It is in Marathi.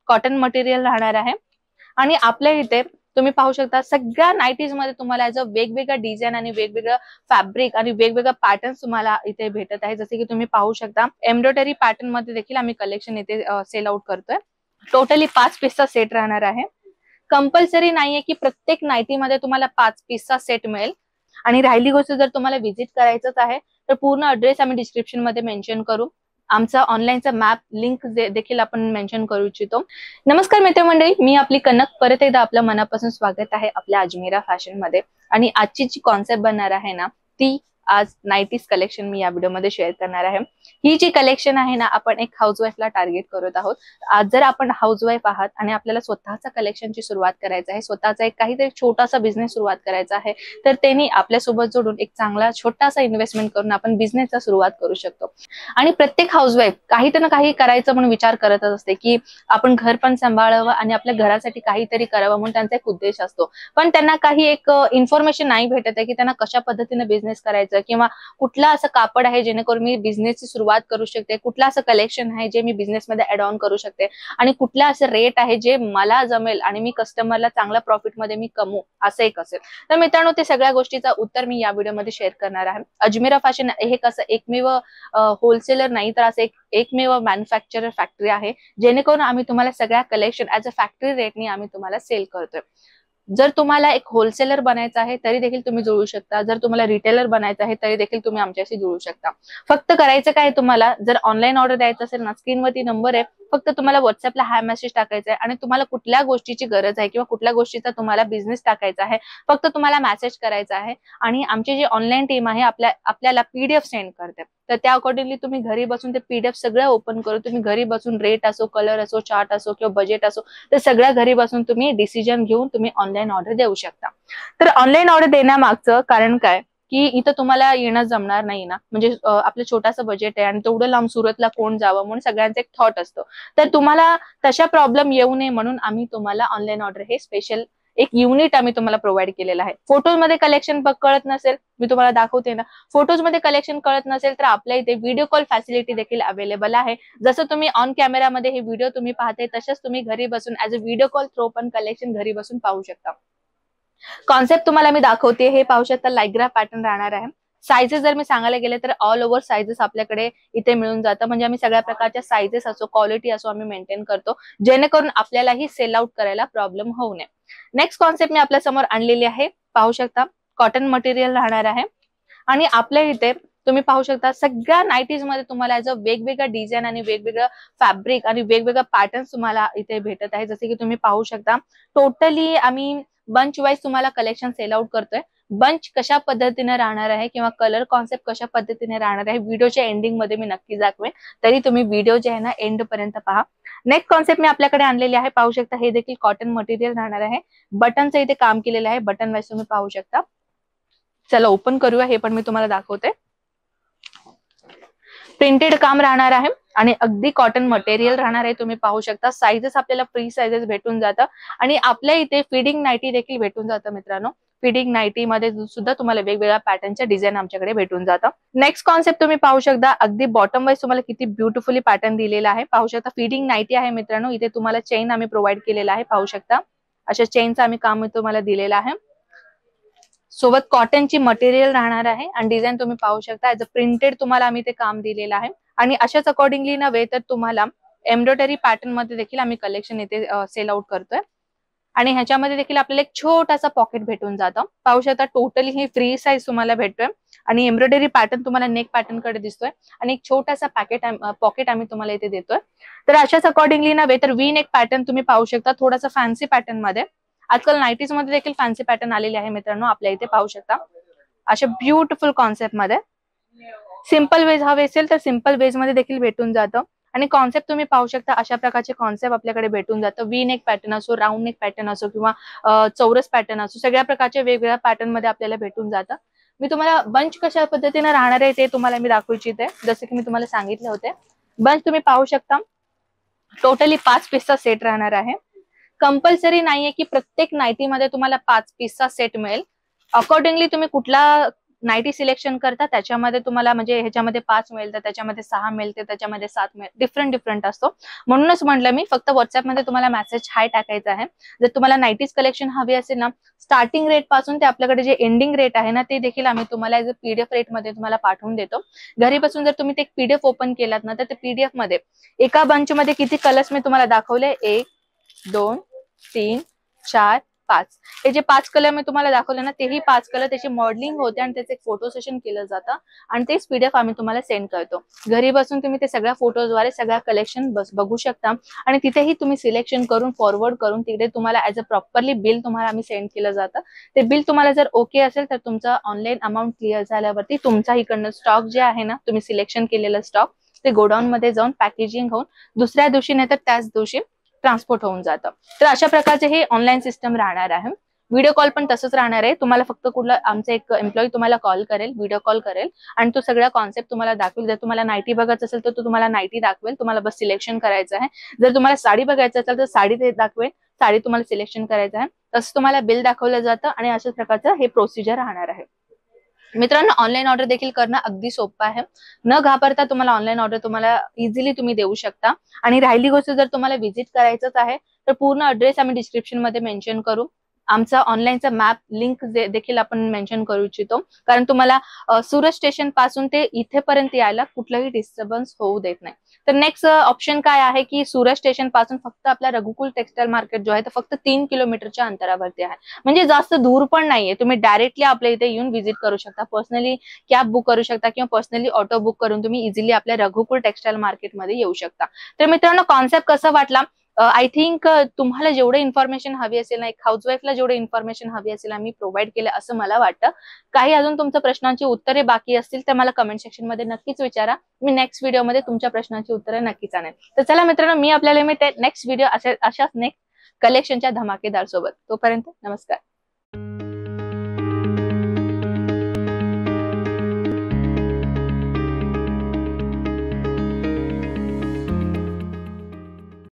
कॉटन मटेरियल राहणार आहे आणि आपल्या इथे तुम्ही पाहू शकता सगळ्या नाईटीज मध्ये तुम्हाला याचं वेगवेगळ्या डिझाईन आणि वेगवेगळं फॅब्रिक आणि वेगवेगळं पॅटर्न तुम्हाला इथे भेटत आहे। जसे की तुम्ही पाहू शकता एम्ब्रॉयडरी पॅटर्न मध्ये देखील आम्ही कलेक्शन इथे सेल आउट करतोय। टोटली 5 पीसचा सेट राहणार आहे। कंपल्सरी नाहीये की प्रत्येक नाईटी मध्ये तुम्हाला 5 पीसचा सेट मिळेल। आणि राहिली गोष्ट जर तुम्हाला व्हिजिट करायचंच आहे तर पूर्ण ऍड्रेस आम्ही डिस्क्रिप्शन मध्ये मेन्शन करू। आमचा ऑनलाईनचा मॅप लिंक देखील आपण मेन्शन करू इच्छितो। नमस्कार मित्रमंडळी, मी आपली कनक परत एकदा आपलं मनापासून स्वागत आहे आपल्या अजमेरा फॅशन मध्ये। आणि आजची जी कॉन्सेप्ट बनणार आहे ना ती आज नाईटीज कलेक्शन मी या व्हिडिओ मध्ये शेअर करणार आहे। ही जी कलेक्शन आहे ना आपण एक हाऊसवाईफला टार्गेट करत आहोत। आज जर आपण हाऊसवाईफ आहात आणि आपल्याला स्वतःचा कलेक्शनची सुरुवात करायचं आहे, स्वतःचा एक काहीतरी छोटासा बिझनेस सुरुवात करायचा आहे, तर त्यांनी आपल्यासोबत जोडून एक चांगला छोटासा इन्व्हेस्टमेंट करून आपण बिझनेसचा सुरुवात करू शकतो। आणि प्रत्येक हाऊसवाईफ काही ना काही करायचं म्हणून विचार करतच असते की आपण घर पण सांभाळावं आणि आपल्या घरासाठी काहीतरी करावं म्हणून त्यांचा एक उद्देश असतो। पण त्यांना काही एक इन्फॉर्मेशन नाही भेटत आहे की त्यांना कशा पद्धतीने बिझनेस करायचं किंवा कुठला असं कापड आहे जेणेकरून मी बिझनेसची सुरुवात करू शकते, कुठला असं कलेक्शन आहे जे मी बिझनेस मध्ये ऍड ऑन करू शकते आणि कुठला असं रेट आहे जे मला जमेल आणि मी कस्टमरला चांगल्या प्रॉफिट मध्ये मी कमवू असं एक असेल। तर मित्रांनो ते सगळ्या गोष्टीचा उत्तर मी या व्हिडिओमध्ये शेअर करणार आहे। अजमेरा फॅशन हे कसं एकमेव होलसेलर नाही तर असं एकमेव मॅन्युफॅक्चरर फॅक्टरी आहे जेणेकरून आम्ही तुम्हाला सगळ्या कलेक्शन ऍज अ फॅक्टरी रेटनी आम्ही तुम्हाला सेल करतोय। जर तुम्हाला एक होलसेलर बनायचं आहे तरी देखील तुम्ही जुळू शकता, जर तुम्हाला रिटेलर बनायचं आहे तरी देखील तुम्ही आमच्याशी जुळू शकता। फक्त करायचं काय तुम्हाला, जर ऑनलाईन ऑर्डर द्यायचं असेल ना स्क्रीनवरती नंबर आहे, फक्त तुम्हाला व्हॉट्सअपला हाय मेसेज टाकायचा आहे आणि तुम्हाला कुठल्या गोष्टीची गरज आहे किंवा कुठल्या गोष्टीचा तुम्हाला बिझनेस टाकायचा आहे फक्त तुम्हाला मेसेज करायचा आहे आणि आमची जी ऑनलाईन टीम आहे आपल्याला पीडीएफ सेंड करते। तर त्या अकॉर्डिंगली तुम्ही घरी बसून ते पीडीएफ सगळं ओपन करून तुम्ही घरी बसून रेट असो, कलर असो, चार्ट असो किंवा बजेट असो तर सगळ्या घरी बसून तुम्ही डिसिजन घेऊन तुम्ही ऑनलाईन ऑर्डर देऊ शकता। तर ऑनलाईन ऑर्डर देण्यामागचं कारण काय की इथं तुम्हाला येणं जमणार नाही ना, म्हणजे आपलं छोटासा बजेट आहे आणि तेवढं लांब सुरतला कोण जावं म्हणून सगळ्यांचा एक थॉट असतो। तर तुम्हाला तशा प्रॉब्लेम येऊ नये म्हणून आम्ही तुम्हाला ऑनलाईन ऑर्डर हे स्पेशल एक युनिट आम्ही तुम्हाला प्रोव्हाइड केलेलं आहे। फोटोमध्ये कलेक्शन कळत नसेल, मी तुम्हाला दाखवते ना, फोटोज मध्ये कलेक्शन कळत नसेल तर आपल्या इथे व्हिडिओ कॉल फॅसिलिटी देखील अवेलेबल आहे। जसं तुम्ही ऑन कॅमेरामध्ये हे व्हिडिओ तुम्ही पाहते तसंच तुम्ही घरी बसून as a video call through पण कलेक्शन घरी बसून पाहू शकता। कॉन्सेप्ट तुम्हाला मी दाखवते, हे पाहू शकता लायग्रा पॅटर्न राहणार आहे। साइजेस जर मी सांगायला गेले तर ऑल ओव्हर साइजेस आपल्याकडे इथे मिळून जातं, म्हणजे आम्ही सगळ्या प्रकारच्या साइजेस असो, क्वालिटी असो आम्ही मेंटेन करतो जेणेकरून आपल्यालाही सेल आउट करायला प्रॉब्लेम होऊ नये। नेक्स्ट कॉन्सेप्ट मी आपल्या समोर आणलेली आहे, पाहू शकता कॉटन मटेरियल राहणार आहे आणि आपल्या इथे तुम्ही पाहू शकता सगळ्या नाईटीज मध्ये तुम्हाला याचं वेगवेगळं डिझाईन आणि वेगवेगळं फॅब्रिक आणि वेगवेगळं पॅटर्न तुम्हाला इथे भेटत आहे। जसे की तुम्ही पाहू शकता टोटली आम्ही बंच वाईज तुम्हाला कलेक्शन सेल आउट करतोय। बंच कशा पद्धतीने राहणार आहे किंवा कलर कॉन्सेप्ट कशा पद्धतीने राहणार आहे व्हिडिओच्या एंडिंग मध्ये मी नक्की दाखवेन, तरी तुम्ही व्हिडिओ जे आहे ना एंड पर्यंत पहा। नेक्स्ट कॉन्सेप्ट मी आपल्याकडे आणलेली आहे, पाहू शकता हे देखील कॉटन मटेरियल राहणार आहे। बटनचं इथे काम केलेलं आहे, बटन वाईज तुम्ही पाहू शकता। चला ओपन करूया, हे पण मी तुम्हाला दाखवते। प्रिंटेड काम राहणार आहे आणि अगदी कॉटन मटेरियल राहणार आहे, तुम्ही पाहू शकता। साइजेस आपल्याला फ्री साइजेस भेटून जातं आणि आपल्या इथे फिडिंग नाईटी देखील भेटून जातं मित्रांनो। फिडिंग नाईटी मध्ये सुद्धा तुम्हाला वेगवेगळ्या पॅटर्नच्या डिझाईन आमच्याकडे भेटून जातं। नेक्स्ट कॉन्सेप्ट तुम्ही पाहू शकता, अगदी बॉटम वाईज तुम्हाला किती ब्युटिफुली पॅटर्न दिलेला आहे, पाहू शकता। फिडिंग नाईटी आहे मित्रांनो, इथे तुम्हाला चेन आम्ही प्रोव्हाइड केलेला आहे, पाहू शकता अशा चेनचं आम्ही काम तुम्हाला दिलेलं आहे। सोबत कॉटनची मटेरियल राहणार आहे आणि डिझाईन तुम्ही पाहू शकता ऍज अ प्रिंटेड तुम्हाला आम्ही ते काम दिलेलं आहे। आणि अशाच अकॉर्डिंगली नव्हे तर तुम्हाला एम्ब्रॉयडरी पॅटर्न मध्ये देखील आम्ही कलेक्शन इथे सेल आउट करतोय आणि ह्याच्यामध्ये देखील आपल्याला एक छोटासा पॉकेट भेटून जातं, पाहू शकता। टोटली ही फ्री साईज तुम्हाला भेटतोय आणि एम्ब्रॉयडरी पॅटर्न तुम्हाला नेक पॅटर्न कडे दिसतोय आणि एक छोटासा पॉकेट आम्ही तुम्हाला इथे देतोय। तर अशाच अकॉर्डिंगली नव्हे तर वी नेक पॅटर्न तुम्ही पाहू शकता, थोडासा फॅन्सी पॅटर्न मध्ये। आजकाल नाईटीज मध्ये देखील फॅन्सी पॅटर्न आलेले आहे मित्रांनो, आपल्या इथे पाहू शकता अशा ब्युटिफुल कॉन्सेप्ट मध्ये। सिंपल वेज हवे असेल तर सिंपल वेज मध्ये देखील भेटून जातं आणि कॉन्सेप्ट तुम्ही पाहू शकता अशा प्रकारचे कॉन्सेप्ट आपल्याकडे भेटून जातं। वी नेक पॅटर्न असो, राऊंड नेक पॅटर्न असो किंवा चौरस पॅटर्न असो, सगळ्या प्रकारचे वेगवेगळ्या पॅटर्न मध्ये आपल्याला भेटून जातं। मी तुम्हाला बंच कशा पद्धतीने राहणार आहे ते तुम्हाला मी दाखवू इच्छिते। जसे की मी तुम्हाला सांगितले होते, बंच तुम्ही पाहू शकता टोटली 5 पीसचा सेट राहणार आहे। कंपल्सरी नाहीये की प्रत्येक नाईटी मध्ये तुम्हाला 5 पीसचा सेट मिळेल, अकॉर्डिंगली तुम्ही कुठला नाईटी सिलेक्शन करता त्याच्यामध्ये तुम्हाला म्हणजे ह्याच्यामध्ये 5 मिळतं, त्याच्यामध्ये 6 मिळते, त्याच्यामध्ये 7 मिळते, डिफरंट असतो. म्हणूनच म्हटलं मी फक्त व्हॉट्सअपमध्ये तुम्हाला मेसेज हाय टाकायचा आहे. जर तुम्हाला नाईटीज कलेक्शन हवी असेल ना, स्टार्टिंग रेट पासून ते आपल्याकडे जे एंडिंग रेट आहे ना, ते देखील आम्ही तुम्हाला एज अ पीडीएफ रेट मध्ये तुम्हाला पाठवून देतो. घरी बसून जर तुम्ही ते पीडीएफ ओपन केलात ना, तर ते पीडीएफ मध्ये एका बंच मध्ये किती कलर्स मी तुम्हाला दाखवले, 1 2 3 4 5, हे जे 5 कलर मी तुम्हाला दाखवले ना, तेही 5 कलर त्याची मॉडेलिंग होते आणि त्याचे फोटो सेशन केलं जातं आणि तेच पीडीएफ आम्ही तुम्हाला सेंड करतो. घरी बसून तुम्ही ते सगळ्या फोटोद्वारे सगळ्या कलेक्शन बघू शकता आणि तिथेही तुम्ही सिलेक्शन करून फॉरवर्ड करून तिकडे तुम्हाला ऍज अ प्रॉपरली बिल तुम्हाला आम्ही सेंड केलं जातं. ते बिल तुम्हाला जर ओके असेल तर तुमचं ऑनलाईन अमाऊंट क्लिअर झाल्यावरती तुमचा इकडनं स्टॉक जे आहे ना, तुम्ही सिलेक्शन केलेलं स्टॉक ते गोडाऊन मध्ये जाऊन पॅकेजिंग होऊन दुसऱ्या दिवशी नाही तर त्याच दिवशी ट्रान्सपोर्ट होऊन जातं. तर अशा प्रकारचे हे ऑनलाईन सिस्टम राहणार आहे. व्हिडिओ कॉल पण तसंच राहणार आहे. तुम्हाला फक्त कुठला आमचा एक एम्प्लॉई तुम्हाला कॉल करेल, व्हिडिओ कॉल करेल आणि तो सगळा कॉन्सेप्ट तुम्हाला दाखवेल. जर तुम्हाला नाईटी बघायचं असेल तर तो तुम्हाला नाईटी दाखवेल, तुम्हाला बस सिलेक्शन करायचं आहे. जर तुम्हाला साडी बघायचं असेल तर साडी ते दाखवेल, साडी तुम्हाला सिलेक्शन करायचं आहे. तसं तुम्हाला बिल दाखवलं जातं आणि अशाच प्रकारचं हे प्रोसिजर राहणार आहे. मित्रांनो, ऑनलाईन ऑर्डर देखील करणं अगदी सोपं आहे. न घाबरता तुम्हाला ऑनलाईन ऑर्डर तुम्हाला इझिली तुम्ही देऊ शकता. आणि राहिली गोष्ट जर तुम्हाला व्हिजिट करायचंच आहे तर पूर्ण ऍड्रेस आम्ही डिस्क्रिप्शन मध्ये मेन्शन करू. आमचा ऑनलाईनचा मॅप लिंक देखील आपण मेन्शन करू इच्छितो, कारण तुम्हाला सुरत स्टेशन पासून ते इथेपर्यंत यायला कुठलाही डिस्टर्बन्स होऊ देत नाही. तर नेक्स्ट ऑप्शन काय आहे की सुरत स्टेशन पासून फक्त आपला रघुकुल टेक्सटाईल मार्केट जो आहे तो फक्त 3 किलोमीटरच्या अंतरावरती आहे. म्हणजे जास्त दूर पण नाहीये. तुम्ही डायरेक्टली आपल्या इथे येऊन व्हिजिट करू शकता. पर्सनली कॅब बुक करू शकता किंवा पर्सनली ऑटो बुक करून तुम्ही इझिली आपल्या रघुकुल टेक्सटाईल मार्केटमध्ये येऊ शकता. तर मित्रांनो, कॉन्सेप्ट कसा वाटला? आय थिंक तुम्हाला जेवढे इन्फॉर्मेशन हवी असेल ना, एक हाऊसवाईफला जेवढे इन्फॉर्मेशन हवी असेल आम्ही प्रोव्हाइड केलं असं मला वाटतं. काही अजून तुमच्या प्रश्नांची उत्तरे बाकी असतील तर मला कमेंट सेक्शन मध्ये नक्कीच विचारा. मी नेक्स्ट व्हिडिओमध्ये तुमच्या प्रश्नांची उत्तरे नक्कीच आणेल. तर चला मित्रांनो, मी आपल्याला नेक्स्ट व्हिडिओ अशाच नेक्स्ट कलेक्शनच्या धमाकेदार सोबत. तोपर्यंत नमस्कार.